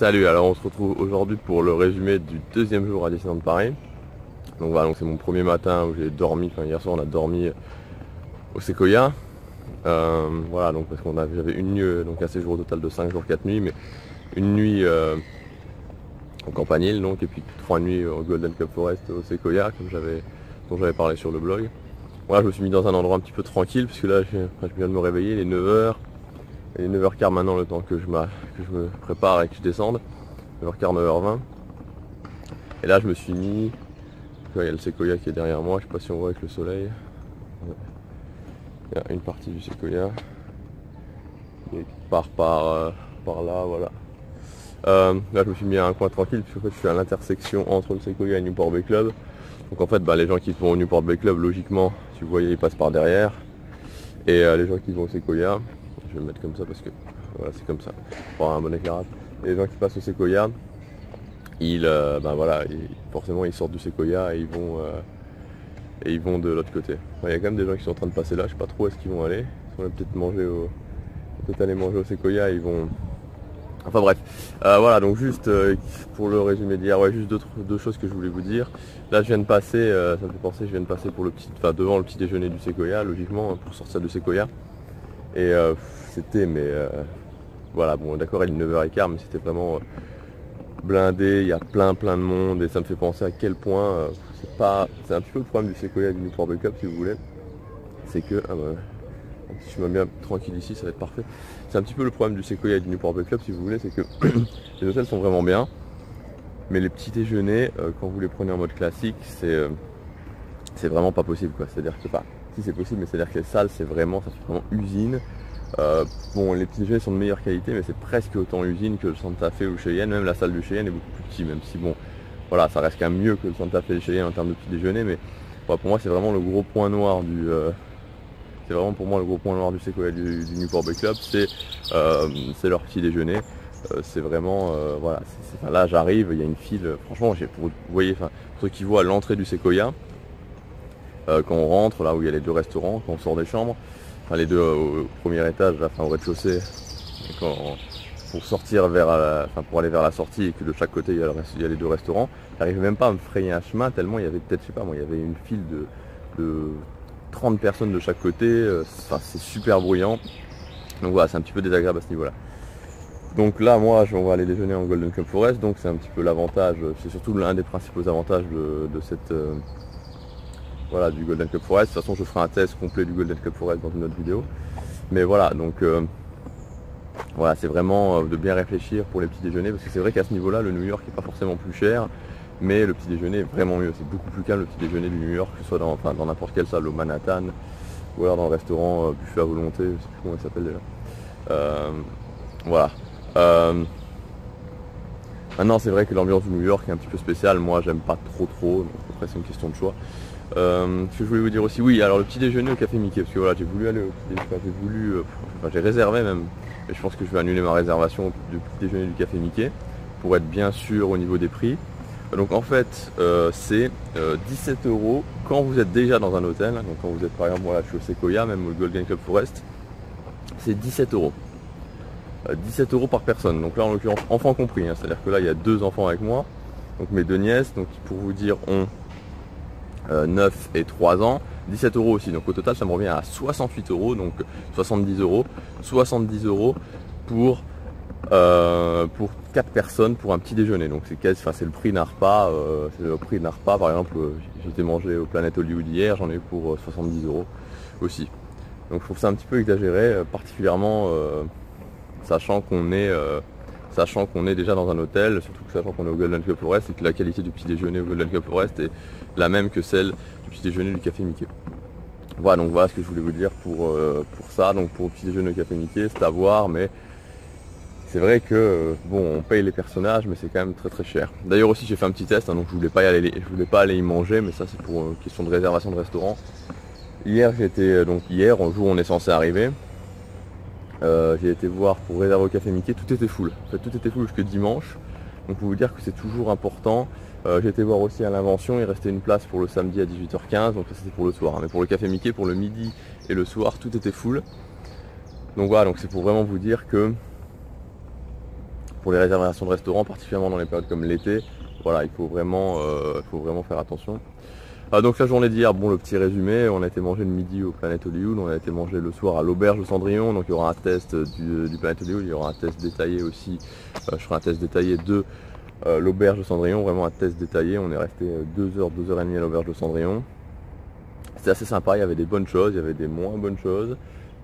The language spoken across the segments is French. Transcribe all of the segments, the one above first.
Salut, alors on se retrouve aujourd'hui pour le résumé du deuxième jour à Disneyland Paris. Donc voilà, donc c'est mon premier matin où j'ai dormi, enfin hier soir on a dormi au Sequoia. Voilà, donc parce j'avais une nuit, donc un séjour total de 5 jours 4 nuits, mais une nuit au Campanile donc, et puis 3 nuits au Golden Cup Forest au Sequoia, dont j'avais parlé sur le blog. Voilà, je me suis mis dans un endroit un petit peu tranquille, puisque là je viens de me réveiller, il est 9h. Il est 9h15 maintenant, le temps que je me prépare et que je descende. 9h15, 9h20. Et là je me suis mis, il y a le Sequoia qui est derrière moi, je sais pas si on voit avec le soleil. Il y a une partie du Sequoia qui part par là, voilà. Là je me suis mis à un coin tranquille, puisque en fait, je suis à l'intersection entre le Sequoia et Newport Bay Club. Donc en fait les gens qui vont au Newport Bay Club, logiquement, si vous voyez, ils passent par derrière. Et les gens qui vont au Sequoia, je vais me mettre comme ça parce que voilà, c'est comme ça, pour avoir un bon éclairage. Et les gens qui passent au Sequoia, forcément ils sortent du Sequoia et ils vont de l'autre côté. Il y a quand même des gens qui sont en train de passer là, je sais pas trop où est-ce qu'ils vont aller. Ils vont peut-être aller manger au Sequoia, ils vont. Enfin bref, voilà, donc juste pour le résumé d'hier, ouais, juste deux choses que je voulais vous dire. Là je viens de passer, ça me fait penser, je viens de passer devant le petit déjeuner du Sequoia, logiquement, pour sortir du Sequoia. Et c'était, voilà, bon d'accord, il est 9h15, mais c'était vraiment blindé, il y a plein de monde, et ça me fait penser à quel point, c'est un petit peu le problème du Sequoia et du Newport Bay Club, si vous voulez. C'est que, si je me mets bien tranquille ici, ça va être parfait. C'est un petit peu le problème du Sequoia et du Newport Bay Club, si vous voulez, c'est que les hôtels sont vraiment bien, mais les petits déjeuners, quand vous les prenez en mode classique, c'est vraiment pas possible, quoi. C'est-à-dire que, si c'est possible, mais c'est-à-dire que les salles, ça fait vraiment usine. Bon, les petits déjeuners sont de meilleure qualité, mais c'est presque autant usine que le Santa Fe ou le Cheyenne. Même la salle du Cheyenne est beaucoup plus petite, même si bon, voilà, ça reste quand même mieux que le Santa Fe et le Cheyenne en termes de petits déjeuners, mais pour moi c'est vraiment le gros point noir du Sequoia et du Newport Bay Club, c'est leur petit déjeuner. C'est vraiment voilà, là j'arrive, il y a une file, franchement vous voyez, pour ceux qui voient à l'entrée du Sequoia, quand on rentre, là où il y a les deux restaurants, quand on sort des chambres, enfin les deux au premier étage, au rez-de-chaussée, pour sortir pour aller vers la sortie, et que de chaque côté il y a les deux restaurants, j'arrive même pas à me frayer un chemin tellement il y avait peut-être, je sais pas moi, il y avait une file de 30 personnes de chaque côté, c'est super bruyant. Donc voilà, c'est un petit peu désagréable à ce niveau-là. Donc là, moi, on va aller déjeuner en Golden Cup Forest, donc c'est un petit peu l'avantage, c'est surtout l'un des principaux avantages de cette voilà, du Golden Cup Forest. De toute façon, je ferai un test complet du Golden Cup Forest dans une autre vidéo. Mais voilà, donc voilà, c'est vraiment de bien réfléchir pour les petits déjeuners, parce que c'est vrai qu'à ce niveau-là, le New York n'est pas forcément plus cher, mais le petit déjeuner est vraiment mieux. C'est beaucoup plus calme le petit déjeuner du New York, que ce soit dans n'importe quelle salle, au Manhattan, ou alors dans le restaurant buffet à volonté, je sais plus comment il s'appelle déjà. Voilà. Maintenant, c'est vrai que l'ambiance du New York est un petit peu spéciale. Moi, j'aime pas trop, donc après c'est une question de choix. Ce que je voulais vous dire aussi, oui, alors le petit déjeuner au Café Mickey, parce que voilà, j'ai voulu aller au petit déjeuner, j'ai réservé même, et je pense que je vais annuler ma réservation du petit déjeuner du Café Mickey, pour être bien sûr au niveau des prix. Donc en fait, c'est 17 € quand vous êtes déjà dans un hôtel, donc quand vous êtes par exemple, voilà, je suis au Sequoia, même au Golden Club Forest, c'est 17 €. 17 € par personne, donc là en l'occurrence enfants compris, c'est-à-dire que là il y a 2 enfants avec moi, donc mes 2 nièces, donc pour vous dire ont 9 et 3 ans, 17 € aussi, donc au total ça me revient à 68 €, donc 70 €, 70 € pour 4 personnes pour un petit déjeuner, donc c'est le prix d'un repas, par exemple, j'étais mangé au Planet Hollywood hier, j'en ai eu pour 70 € aussi, donc je trouve ça un petit peu exagéré, particulièrement sachant qu'on est déjà dans un hôtel, surtout que sachant qu'on est au Golden Cup Forest et que la qualité du petit déjeuner au Golden Cup Forest est la même que celle du petit déjeuner du Café Mickey. Voilà, donc voilà ce que je voulais vous dire pour ça. Donc pour le petit déjeuner au Café Mickey, c'est à voir, mais c'est vrai que bon, on paye les personnages, mais c'est quand même très cher. D'ailleurs aussi j'ai fait un petit test, donc je voulais pas aller y manger, mais ça c'est pour une question de réservation de restaurant. Hier, au jour où on est censé arriver, j'ai été voir pour réserver au Café Mickey, tout était full. En fait, tout était full jusque dimanche. Donc pour vous dire que c'est toujours important. J'ai été voir aussi à l'Invention, il restait une place pour le samedi à 18h15, donc ça c'était pour le soir. Mais pour le Café Mickey, pour le midi et le soir, tout était full. Donc voilà, donc c'est pour vraiment vous dire que pour les réservations de restaurants, particulièrement dans les périodes comme l'été. Voilà, il faut vraiment faire attention. Donc la journée d'hier, bon, le petit résumé, on a été manger le midi au Planet Hollywood, on a été manger le soir à l'auberge de Cendrillon, donc il y aura un test du Planet Hollywood, il y aura un test détaillé aussi, je ferai un test détaillé de l'auberge de Cendrillon, vraiment un test détaillé. On est resté 2 heures, 2 heures et demie à l'auberge de Cendrillon. C'était assez sympa, il y avait des bonnes choses, il y avait des moins bonnes choses.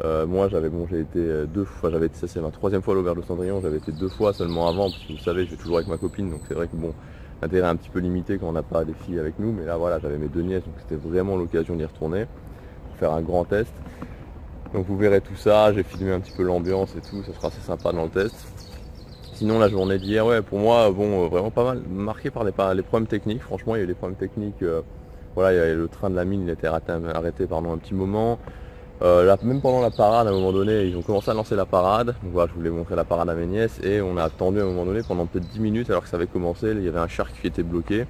Moi j'ai été 2 fois, ça c'est ma 3e fois à l'auberge de Cendrillon, j'avais été 2 fois seulement avant, parce que vous savez je vais toujours avec ma copine, donc c'est vrai que bon, l'intérêt est un petit peu limité quand on n'a pas des filles avec nous, mais là voilà, j'avais mes 2 nièces, donc c'était vraiment l'occasion d'y retourner, pour faire un grand test. Donc vous verrez tout ça, j'ai filmé un petit peu l'ambiance et tout, ça sera assez sympa dans le test. Sinon la journée d'hier, ouais, pour moi, bon, vraiment pas mal, marqué par les problèmes techniques. Franchement, il y a eu des problèmes techniques. Voilà, il y avait le train de la mine, il a été arrêté pendant un petit moment. Même pendant la parade, à un moment donné, ils ont commencé à lancer la parade. Donc voilà, je voulais montrer la parade à mes nièces et on a attendu à un moment donné pendant peut-être 10 minutes alors que ça avait commencé. Il y avait un char qui était bloqué.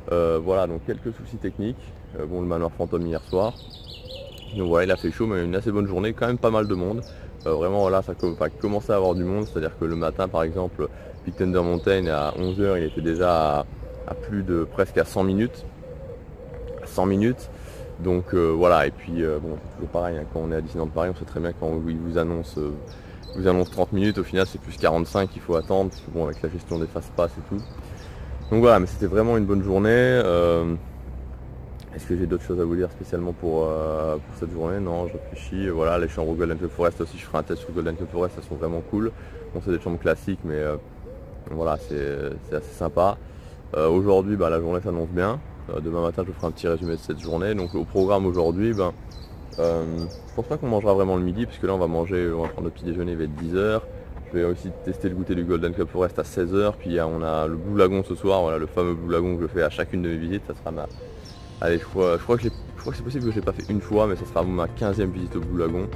Voilà, donc quelques soucis techniques. Bon, le manoir fantôme hier soir. Donc voilà, il a fait chaud, mais une assez bonne journée, quand même pas mal de monde. Vraiment là, ça commençait à avoir du monde, c'est-à-dire que le matin par exemple, Big Thunder Mountain à 11 h, il était déjà à plus de presque à 100 minutes. 100 minutes. Donc voilà, et puis bon, c'est toujours pareil, hein, quand on est à Disneyland Paris, on sait très bien quand ils vous annoncent 30 minutes, au final c'est plus 45 qu'il faut attendre, parce que bon, avec la gestion des fast-pass et tout. Donc voilà, mais c'était vraiment une bonne journée. Est-ce que j'ai d'autres choses à vous dire spécialement pour cette journée? Non, je réfléchis. Voilà, les chambres Golden Club Forest aussi, je ferai un test sur Golden Club Forest, elles sont vraiment cool. Bon, c'est des chambres classiques, mais voilà, c'est assez sympa. Aujourd'hui, bah, la journée s'annonce bien. Demain matin, je vous ferai un petit résumé de cette journée. Donc au programme aujourd'hui, je pense pas qu'on mangera vraiment le midi, puisque là on va prendre notre petit déjeuner, il va être 10 h. Je vais aussi tester le goûter du Golden Club Forest à 16 h. Puis on a le Blue Lagoon ce soir, voilà, le fameux Blue Lagoon que je fais à chacune de mes visites. Ça sera allez, je crois que c'est possible que je l'ai pas fait une fois, mais ça sera ma 15e visite au Blue Lagoon.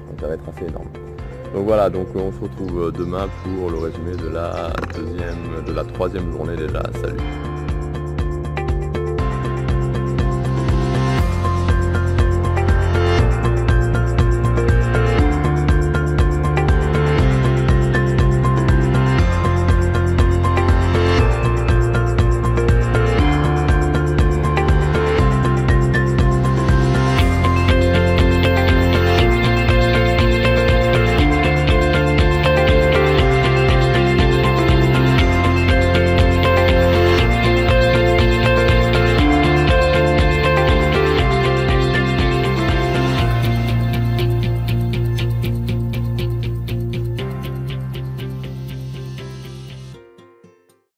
Donc ça va être assez énorme. Donc voilà, donc on se retrouve demain pour le résumé de la 3e journée déjà. Salut!